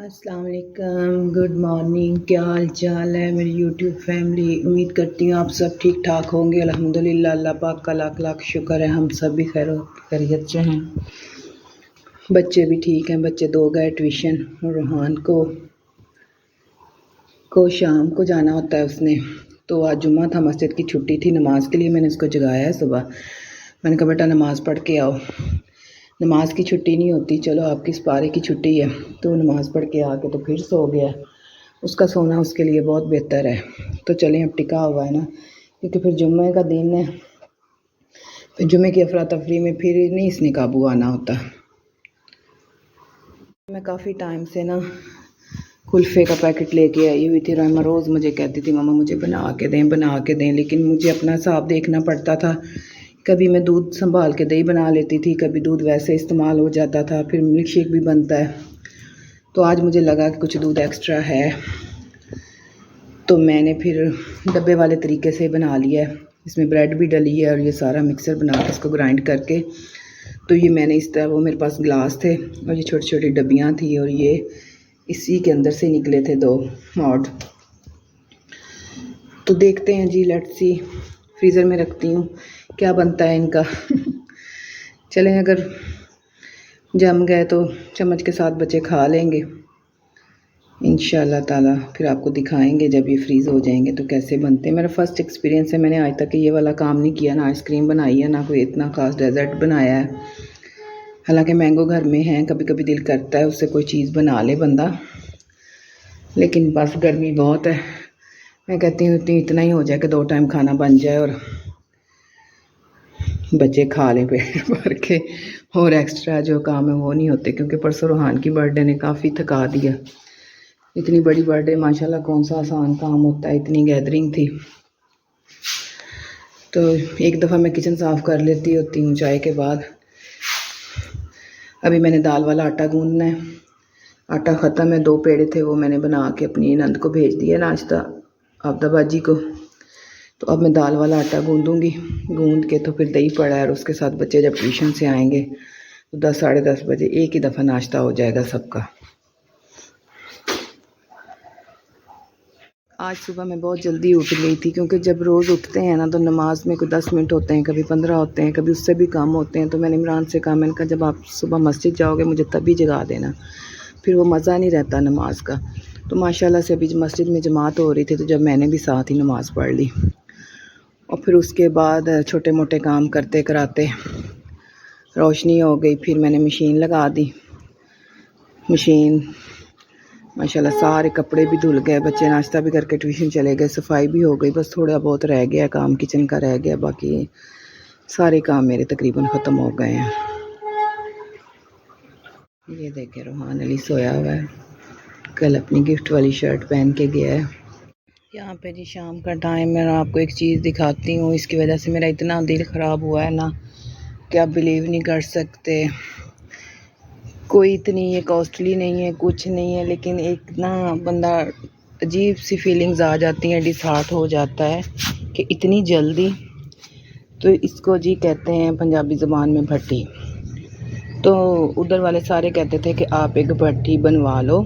अस्सलाम वालेकुम, good morning. क्या हाल चाल है मेरी यूट्यूब फैमिली। उम्मीद करती हूँ आप सब ठीक ठाक होंगे। अल्हम्दुलिल्लाह, अल्लाह पाक का लाख लाख शुक्र है, हम सब भी खैर खैरियत से हैं। बच्चे भी ठीक हैं। बच्चे दो गए ट्यूशन और रूहान को शाम को जाना होता है उसने। तो आज जुम्मा था, मस्जिद की छुट्टी थी, नमाज के लिए मैंने उसको जगाया है सुबह। मैंने कहा बेटा नमाज़ पढ़ के आओ। नमाज की छुट्टी नहीं होती, चलो आपकी इस पारे की छुट्टी है। तो नमाज़ पढ़ के आके तो फिर सो गया। उसका सोना उसके लिए बहुत बेहतर है। तो चलें, अब टिका हुआ है ना, क्योंकि फिर जुम्मे का दिन है। फिर जुम्मे की अफरा तफरी में फिर नहीं इसने काबू आना होता। मैं काफ़ी टाइम से ना कुल्फ़े का पैकेट लेके आई हुई थी। रहमा रोज़ मुझे कहती थी मम्मा मुझे बना के दें, लेकिन मुझे अपना हिसाब देखना पड़ता था। कभी मैं दूध संभाल के दही बना लेती थी, कभी दूध वैसे इस्तेमाल हो जाता था, फिर मिल्क शेक भी बनता है। तो आज मुझे लगा कि कुछ दूध एक्स्ट्रा है, तो मैंने फिर डब्बे वाले तरीके से बना लिया है। इसमें ब्रेड भी डली है और ये सारा मिक्सर बना के इसको ग्राइंड करके, तो ये मैंने इस तरह, वो मेरे पास ग्लास थे और ये छोटी छोटी डब्बियाँ थी और ये इसी के अंदर से निकले थे 2 मॉड। तो देखते हैं जी, लेट्स सी। फ्रीज़र में रखती हूँ, क्या बनता है इनका। चलें, अगर जम गए तो चम्मच के साथ बच्चे खा लेंगे इंशाल्लाह ताला। फिर आपको दिखाएंगे जब ये फ्रीज़ हो जाएंगे तो कैसे बनते हैं। मेरा फ़र्स्ट एक्सपीरियंस है, मैंने आज तक ये वाला काम नहीं किया, ना आइसक्रीम बनाई है, ना कोई इतना ख़ास डेज़र्ट बनाया है। हालांकि मैंगो घर में है, कभी कभी दिल करता है उससे कोई चीज़ बना ले बंदा, लेकिन बस गर्मी बहुत है। मैं कहती हूँ इतना ही हो जाए कि 2 टाइम खाना बन जाए और बच्चे खा लें पेट भर के, और एक्स्ट्रा जो काम है वो नहीं होते। क्योंकि परसों रूहान की बर्थडे ने काफ़ी थका दिया। इतनी बड़ी बर्थडे माशाल्लाह कौन सा आसान काम होता है, इतनी गैदरिंग थी। तो एक दफ़ा मैं किचन साफ़ कर लेती होती हूँ चाय के बाद। अभी मैंने दाल वाला आटा गूंदना है, आटा ख़त्म है। 2 पेड़े थे वो मैंने बना के अपनी नंद को भेज दिया नाश्ता, आबदाबाजी को। तो अब मैं दाल वाला आटा गूंदूँगी, गूंद के तो फिर दही पड़ा है और उसके साथ बच्चे जब ट्यूशन से आएंगे तो 10 साढ़े 10 बजे एक ही दफ़ा नाश्ता हो जाएगा सबका। आज सुबह मैं बहुत जल्दी उठ गई थी, क्योंकि जब रोज़ उठते हैं ना तो नमाज में कोई 10 मिनट होते हैं, कभी 15 होते हैं, कभी उससे भी कम होते हैं। तो मैंने इमरान से कहा, मैंने कहा जब आप सुबह मस्जिद जाओगे मुझे तभी जगा देना, फिर वो मज़ा नहीं रहता नमाज का। तो माशाल्लाह से अभी मस्जिद में जमात हो रही थी, तो जब मैंने भी साथ ही नमाज़ पढ़ ली और फिर उसके बाद छोटे मोटे काम करते कराते रोशनी हो गई। फिर मैंने मशीन लगा दी। मशीन माशाल्लाह सारे कपड़े भी धुल गए, बच्चे नाश्ता भी करके ट्यूशन चले गए, सफाई भी हो गई। बस थोड़ा बहुत रह गया काम, किचन का रह गया, बाकी सारे काम मेरे तकरीबन ख़त्म हो गए हैं। ये देखे रूहान अली सोया हुआ है, कल अपनी गिफ्ट वाली शर्ट पहन के गया है। यहाँ पे जी शाम का टाइम है, आपको एक चीज़ दिखाती हूँ। इसकी वजह से मेरा इतना दिल ख़राब हुआ है ना कि आप बिलीव नहीं कर सकते। कोई इतनी ये कॉस्टली नहीं है, कुछ नहीं है, लेकिन एक ना बंदा अजीब सी फीलिंग्स आ जाती हैं, डिसहार्ट हो जाता है कि इतनी जल्दी। तो इसको जी कहते हैं पंजाबी ज़बान में भट्टी। तो उधर वाले सारे कहते थे कि आप एक भट्टी बनवा लो।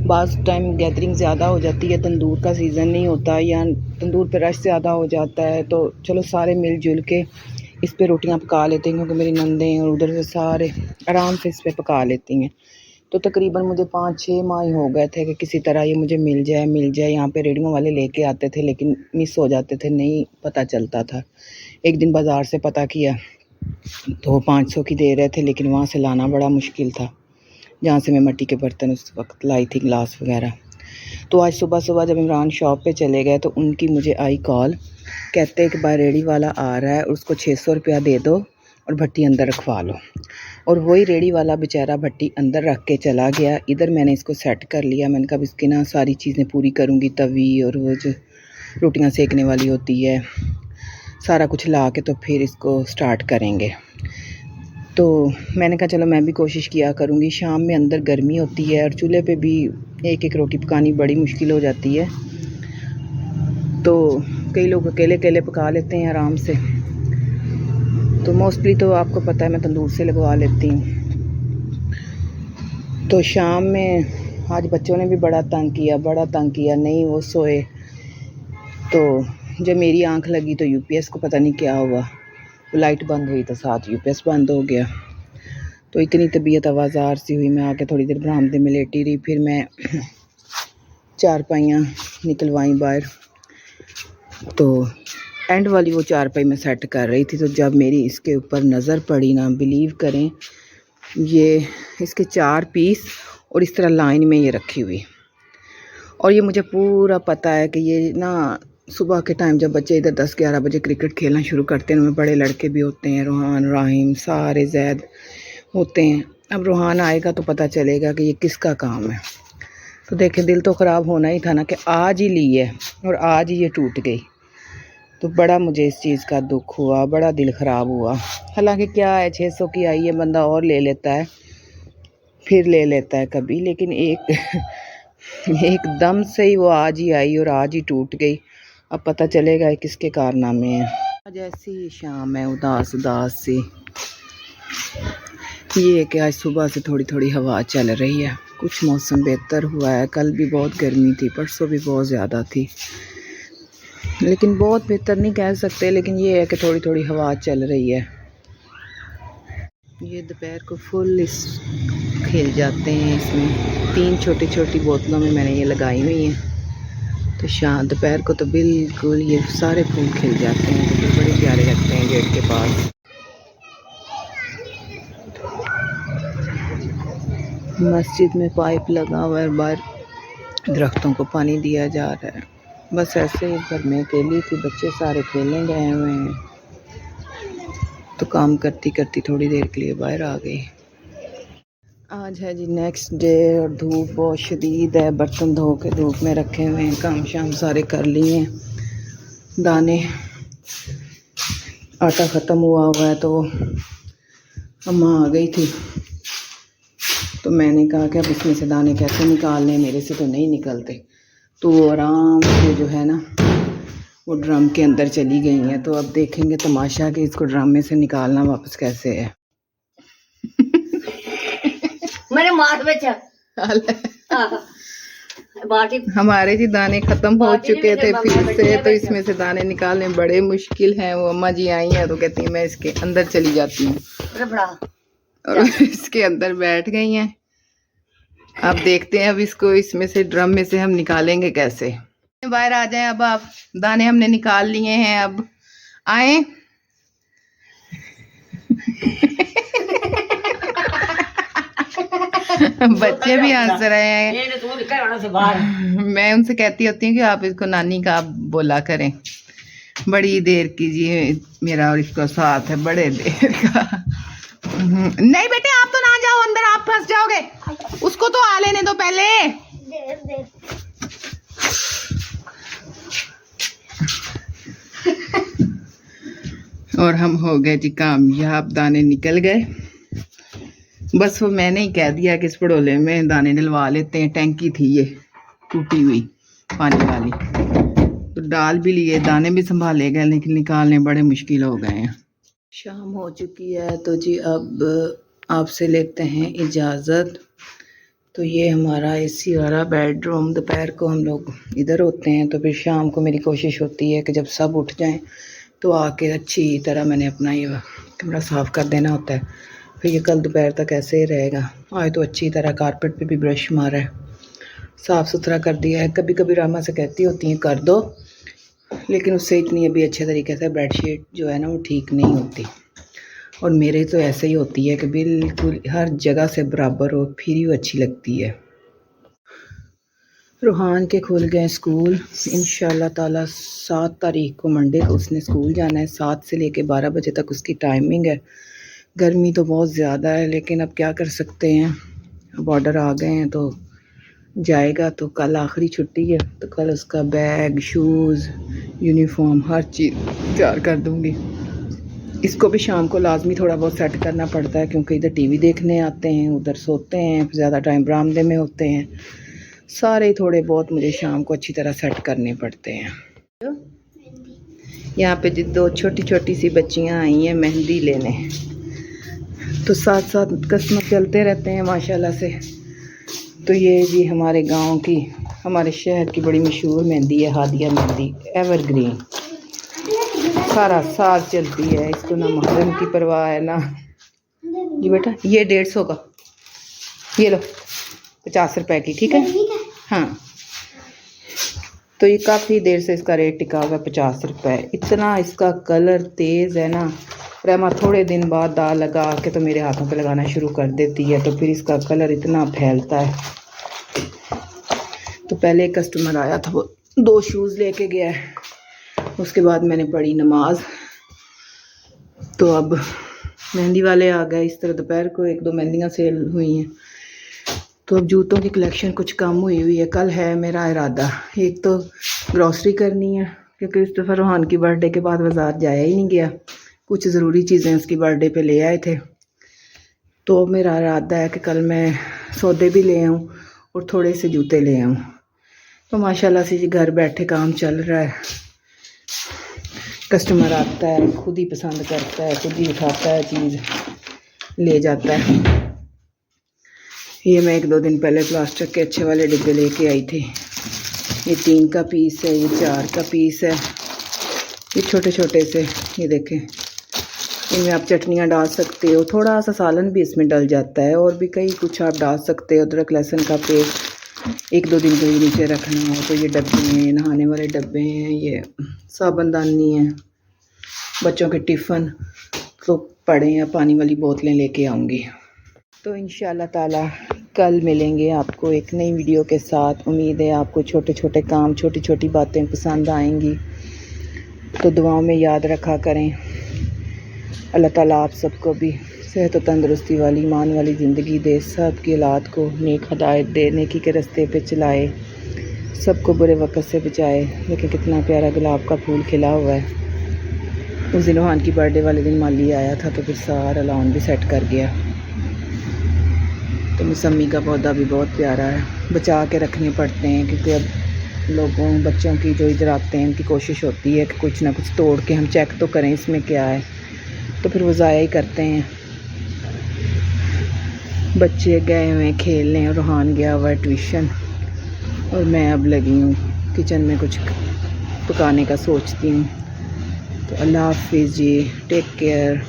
बाज़ टाइम गैदरिंग ज़्यादा हो जाती है, तंदूर का सीज़न नहीं होता या तंदूर पर रश ज़्यादा हो जाता है, तो चलो सारे मिलजुल के इस पे रोटियां पका लेते हैं, क्योंकि मेरी नंदें और उधर से सारे आराम से इस पे पका लेती हैं। तो तकरीबन मुझे 5-6 माह हो गए थे कि किसी तरह ये मुझे मिल जाए। यहाँ पे रेडियो वाले लेके आते थे, लेकिन मिस हो जाते थे, नहीं पता चलता था। एक दिन बाज़ार से पता किया तो 500 की दे रहे थे, लेकिन वहाँ से लाना बड़ा मुश्किल था, जहाँ से मैं मिट्टी के बर्तन उस वक्त लाई थी, गिलास वगैरह। तो आज सुबह सुबह जब इमरान शॉप पे चले गए तो उनकी मुझे आई कॉल, कहते हैं कि भाई रेडी वाला आ रहा है, उसको 600 रुपया दे दो और भट्टी अंदर रखवा लो। और वही रेडी वाला बेचारा भट्टी अंदर रख के चला गया। इधर मैंने इसको सेट कर लिया। मैंने कहा इसकी ना सारी चीज़ें पूरी करूँगी, तवी और वो जो रोटियां सेकने वाली होती है, सारा कुछ ला के तो फिर इसको स्टार्ट करेंगे। तो मैंने कहा चलो मैं भी कोशिश किया करूँगी। शाम में अंदर गर्मी होती है और चूल्हे पे भी एक एक रोटी पकानी बड़ी मुश्किल हो जाती है। तो कई लोग अकेले अकेले पका लेते हैं आराम से, तो मोस्टली तो आपको पता है मैं तंदूर से लगवा लेती हूँ। तो शाम में आज बच्चों ने भी बड़ा तंग किया, नहीं वो सोए। तो जब मेरी आंख लगी तो यूपीएस को पता नहीं क्या हुआ, लाइट बंद हुई तो साथ यूपीएस बंद हो गया। तो इतनी तबीयत आवाज़ार सी हुई, मैं आके थोड़ी देर बरामदे में लेटी रही। फिर मैं चारपाइयाँ निकलवाई बाहर, तो एंड वाली वो चारपाई मैं सेट कर रही थी। तो जब मेरी इसके ऊपर नज़र पड़ी ना, बिलीव करें, ये इसके 4 पीस और इस तरह लाइन में ये रखी हुई। और ये मुझे पूरा पता है कि ये ना सुबह के टाइम जब बच्चे इधर 10-11 बजे क्रिकेट खेलना शुरू करते हैं, उनमें बड़े लड़के भी होते हैं, रूहान, राहिम, सारे जैद होते हैं। अब रूहान आएगा तो पता चलेगा कि ये किसका काम है। तो देखें, दिल तो ख़राब होना ही था ना कि आज ही ली है और आज ही ये टूट गई। तो बड़ा मुझे इस चीज़ का दुख हुआ, बड़ा दिल ख़राब हुआ। हालांकि क्या है, 600 की आई है, बंदा और ले लेता है, फिर ले लेता है कभी, लेकिन एकदम से ही वो आज ही आई और आज ही टूट गई। अब पता चलेगा ये किसके कारनामे हैं। आज ऐसी शाम है उदास सी। ये कि आज सुबह से थोड़ी थोड़ी हवा चल रही है, कुछ मौसम बेहतर हुआ है। कल भी बहुत गर्मी थी, परसों भी बहुत ज़्यादा थी, लेकिन बहुत बेहतर नहीं कह सकते। लेकिन ये है कि थोड़ी थोड़ी हवा चल रही है। ये दोपहर को फुल खिल जाते हैं। इसमें 3 छोटी छोटी बोतलों में मैंने ये लगाई हुई हैं। तो शाम दोपहर को तो बिल्कुल ये सारे फूल खिल जाते हैं, तो बड़े प्यारे लगते हैं गेट के पास। मस्जिद में पाइप लगा हुआ है, बाहर दरख्तों को पानी दिया जा रहा है। बस ऐसे ही घर में अकेली थी, बच्चे सारे खेलने गए हुए हैं, तो काम करती करती थोड़ी देर के लिए बाहर आ गई। आज है जी नेक्स्ट डे और धूप बहुत शदीद है। बर्तन धो के धूप में रखे हुए हैं, काम शाम सारे कर लिए हैं। दाने आटा ख़त्म हुआ है, तो अम्मा आ गई थी, तो मैंने कहा कि अब इसमें से दाने कैसे निकालने, मेरे से तो नहीं निकलते। तो वो आराम से जो है ना वो ड्रम के अंदर चली गई हैं। तो अब देखेंगे तमाशा कि इसको ड्रम में से निकालना वापस कैसे है। मेरे माथ में हमारे जी दाने खत्म हो चुके थे फिर से, तो इसमें से दाने निकालने बड़े मुश्किल हैं। वो अम्मा जी आई हैं तो कहती हैं मैं इसके अंदर चली जाती हूँ, और इसके अंदर बैठ गई हैं। अब देखते हैं अब इसको इसमें से ड्रम में से हम निकालेंगे कैसे। बाहर आ जाएं, अब आप दाने हमने निकाल लिए हैं, अब आए। बच्चे भी हंस रहे हैं। मैं उनसे कहती होती हूँ कि आप इसको नानी का बोला करें। बड़ी देर कीजिए, मेरा और इसका साथ है बड़े देर का। नहीं बेटे आप तो ना जाओ अंदर, आप फंस जाओगे। उसको तो आ लेने दो पहले। और हम हो गए जी कामयाब, दाने निकल गए। बस वो मैंने ही कह दिया कि इस पड़ोले में दाने डलवा लेते हैं। टैंकी थी ये टूटी हुई पानी वाली, तो डाल भी लिए, दाने भी संभाले गए, लेकिन निकालने बड़े मुश्किल हो गए हैं। शाम हो चुकी है, तो जी अब आपसे लेते हैं इजाज़त। तो ये हमारा एसी वाला बेडरूम, दोपहर को हम लोग इधर होते हैं, तो फिर शाम को मेरी कोशिश होती है कि जब सब उठ जाएं तो आके अच्छी तरह मैंने अपना ये कमरा साफ़ कर देना होता है। फिर ये कल दोपहर तक ऐसे ही रहेगा। आज तो अच्छी तरह कारपेट पे भी ब्रश मारा है, साफ़ सुथरा कर दिया है। कभी कभी रामा से कहती होती हैं कर दो, लेकिन उससे इतनी अभी अच्छे तरीके से बेडशीट जो है ना वो ठीक नहीं होती। और मेरे तो ऐसे ही होती है कि बिल्कुल हर जगह से बराबर हो, फिर ही अच्छी लगती है। रूहान के खुल गए स्कूल इंशाल्लाह ताला। 7 तारीख को मंडे को उसने स्कूल जाना है। 7 से लेके 12 बजे तक उसकी टाइमिंग है। गर्मी तो बहुत ज़्यादा है, लेकिन अब क्या कर सकते हैं, अब ऑर्डर आ गए हैं तो जाएगा। तो कल आखिरी छुट्टी है, तो कल उसका बैग, शूज़, यूनिफॉर्म हर चीज़ तैयार कर दूँगी। इसको भी शाम को लाजमी थोड़ा बहुत सेट करना पड़ता है, क्योंकि इधर टीवी देखने आते हैं, उधर सोते हैं, ज़्यादा टाइम बरामदे में होते हैं। सारे थोड़े बहुत मुझे शाम को अच्छी तरह सेट करने पड़ते हैं। यहाँ पे जी 2 छोटी छोटी सी बच्चियाँ आई हैं मेहंदी लेने, तो साथ साथ कस्टमर चलते रहते हैं माशाल्लाह से। तो ये जी हमारे गांव की, हमारे शहर की बड़ी मशहूर मेहंदी है, हादिया मेहंदी एवरग्रीन, सारा साल चलती है। इसको ना मुहर्रम की परवाह है ना। जी बेटा ये 150 का, ये लो 50 रुपए की, ठीक है। हाँ तो ये काफ़ी देर से इसका रेट टिका हुआ है 50 रुपए। इतना इसका कलर तेज़ है ना, रहमा थोड़े दिन बाद दाल लगा के तो मेरे हाथों पे लगाना शुरू कर देती है, तो फिर इसका कलर इतना फैलता है। तो पहले एक कस्टमर आया था, वो 2 शूज़ लेके गया है, उसके बाद मैंने पढ़ी नमाज। तो अब मेहंदी वाले आ गए। इस तरह दोपहर को 1-2 मेहंदियाँ सेल हुई हैं। तो अब जूतों की कलेक्शन कुछ कम हुई है। कल है मेरा इरादा, एक तो ग्रॉसरी करनी है, क्योंकि इस दफ़ा रोहान की बर्थडे के बाद बाज़ार जाया ही नहीं गया। कुछ ज़रूरी चीज़ें उसकी बर्थडे पे ले आए थे। तो मेरा इरादा है कि कल मैं सौदे भी ले आऊँ और थोड़े से जूते ले आऊँ। तो माशाल्लाह से जी घर बैठे काम चल रहा है। कस्टमर आता है, खुद ही पसंद करता है, खुद ही उठाता है, चीज़ ले जाता है। ये मैं 1-2 दिन पहले प्लास्टिक के अच्छे वाले डिब्बे लेके आई थी। ये 3 का पीस है, ये 4 का पीस है, ये छोटे छोटे से, ये देखें। इनमें आप चटनियाँ डाल सकते हो, थोड़ा सा सालन भी इसमें डल जाता है, और भी कई कुछ आप डाल सकते हो। अदरक लहसुन का पेस्ट 1-2 दिन के लिए नीचे रखना हो तो ये डब्बे हैं, नहाने वाले डब्बे हैं, ये साबुनदानी है, बच्चों के टिफ़िन तो पड़े या पानी वाली बोतलें लेके आऊँगी। तो इंशाल्लाह ताला कल मिलेंगे आपको एक नई वीडियो के साथ। उम्मीद है आपको छोटे छोटे काम, छोटी छोटी बातें पसंद आएंगी। तो दुआओं में याद रखा करें। अल्लाह ताला आप सबको भी सेहत और तंदुरुस्ती वाली, ईमान वाली ज़िंदगी दे, सब की औलाद को नेक हदायत दे, नेकी के रास्ते पे चलाए, सबको बुरे वक्त से बचाए। लेकिन कितना प्यारा गुलाब का फूल खिला हुआ है। उस दिन रोहान की बर्थडे वाले दिन माली आया था तो फिर सारा लॉन भी सेट कर गया। तो मौसमी का पौधा भी बहुत प्यारा है, बचा के रखने पड़ते हैं, क्योंकि अब बच्चों की जो इधर आते हैं उनकी कोशिश होती है कि कुछ ना कुछ तोड़ के हम चेक तो करें इसमें क्या है, तो फिर वो ज़ाया ही करते हैं। बच्चे गए हुए हैं खेलने, रोहान गया हुआ है ट्यूशन, और मैं अब लगी हूँ किचन में कुछ पकाने का सोचती हूँ। तो अल्लाह हाफिज़ जी, टेक केयर।